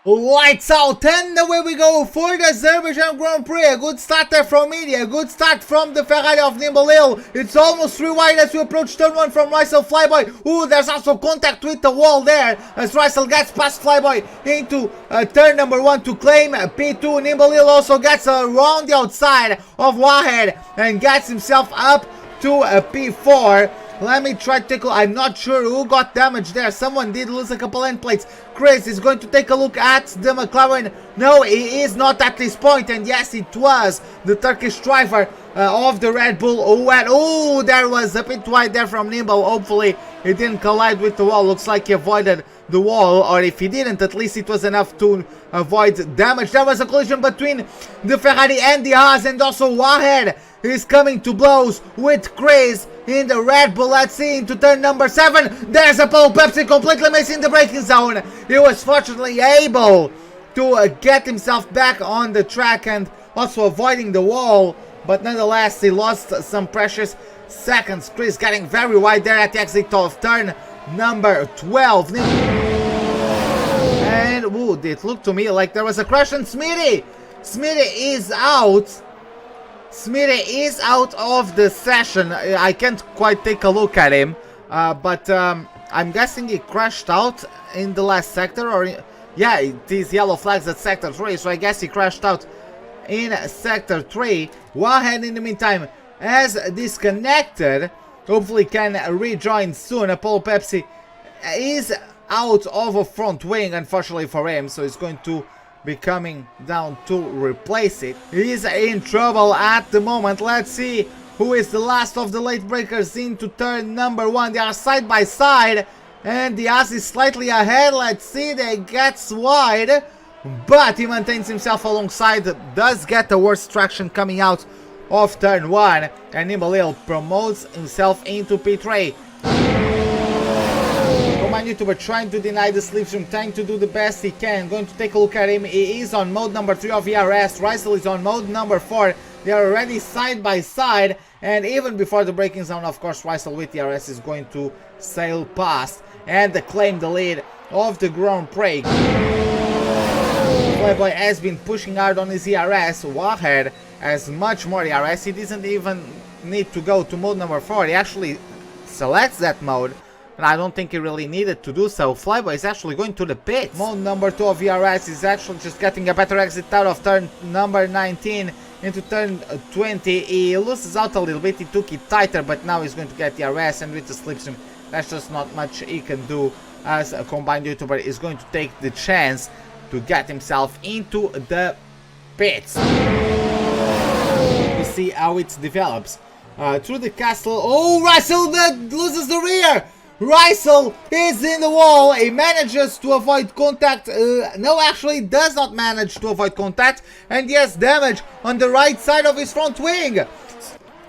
Lights out, and away we go for the Azerbaijan Grand Prix. A good start there from Media, a good start from the Ferrari of Nimble Hill. It's almost 3 wide as we approach turn 1 from Racel Flyboy. Ooh, there's also contact with the wall there as Racel gets past Flyboy into turn number 1 to claim P2. Nimble Hill also gets around the outside of Wahed and gets himself up to P4. Let me try to take a look. I'm not sure who got damaged there. Someone did lose a couple end plates. Chris is going to take a look at the McLaren. No, he is not at this point. And yes, it was the Turkish driver of the Red Bull who had... Oh, there was a bit wide there from Nimble. Hopefully, he didn't collide with the wall. Looks like he avoided the wall. Or if he didn't, at least it was enough to avoid damage. There was a collision between the Ferrari and the Haas. And also Wahed is coming to blows with Chris in the Red Bull. Let's see into turn number 7. There's a Pole Pepsi completely missing the braking zone. He was fortunately able to get himself back on the track and also avoiding the wall. But nonetheless, he lost some precious seconds. Chris getting very wide there at the exit of turn number 12. And ooh, it looked to me like there was a crash on Smitty. Smitty is out. Smitty is out of the session. I can't quite take a look at him, but I'm guessing he crashed out in the last sector, or yeah, it is yellow flags at sector 3, so I guess he crashed out in sector 3. Wahed in the meantime has disconnected. Hopefully can rejoin soon. Apollo Pepsi is out of a front wing, unfortunately for him, so he's going to be coming down to replace it. He's in trouble at the moment. Let's see who is the last of the late breakers into turn number 1. They are side by side and the Haas is slightly ahead. Let's see, they gets wide, but he maintains himself alongside, does get the worst traction coming out of turn 1, and Nimble Hill promotes himself into P3. YouTuber trying to deny the slipstream, trying to do the best he can. Going to take a look at him. He is on mode number 3 of ERS. Rysel is on mode number 4. They are already side by side, and even before the braking zone, of course, Rysel with ERS is going to sail past and claim the lead of the Grand Prix. Playboy has been pushing hard on his ERS. Wahed has much more ERS. He doesn't even need to go to mode number 4. He actually selects that mode, and I don't think he really needed to do so. Flyboy is actually going to the pits. Mode number 2 of ERS is actually just getting a better exit out of turn number 19 into turn 20. He loses out a little bit, he took it tighter, but now he's going to get ERS, and with the slipstream, that's just not much he can do as a combined YouTuber is going to take the chance to get himself into the pits. We see how it develops. Through the castle. Oh, Russell that loses the rear! Rysel is in the wall. He manages to avoid contact. No, actually does not manage to avoid contact, and yes, damage on the right side of his front wing.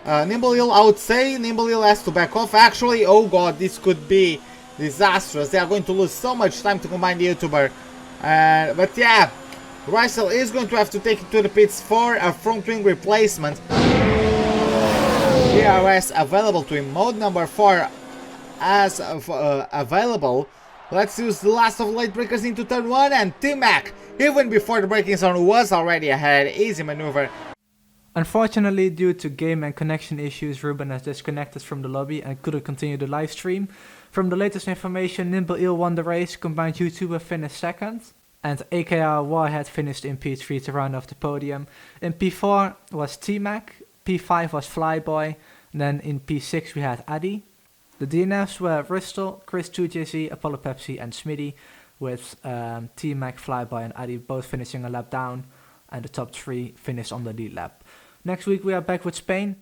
Nimble Hill, I would say Nimble Hill has to back off. Actually, oh god, this could be disastrous. They are going to lose so much time to combine the YouTuber. But yeah, Rysel is going to have to take it to the pits for a front wing replacement. DRS available to him. Mode number 4 as available. Let's use the last of the late breakers into turn 1, and T-Mac, even before the braking zone, was already ahead. Easy maneuver. Unfortunately, due to game and connection issues, Ruben has disconnected from the lobby and couldn't continue the live stream. From the latest information, Nimble Hill won the race, combined YouTuber finished second, and AKR Warhead finished in P3 to round off the podium. In P4 was T-Mac, P5 was Flyboy, and then in P6 we had Addy. The DNFs were Bristol, Chris 2JZ, Apollo Pepsi and Smitty, with T-Mac, Flyboy and Addy both finishing a lap down, and the top 3 finished on the lead lap. Next week we are back with Spain.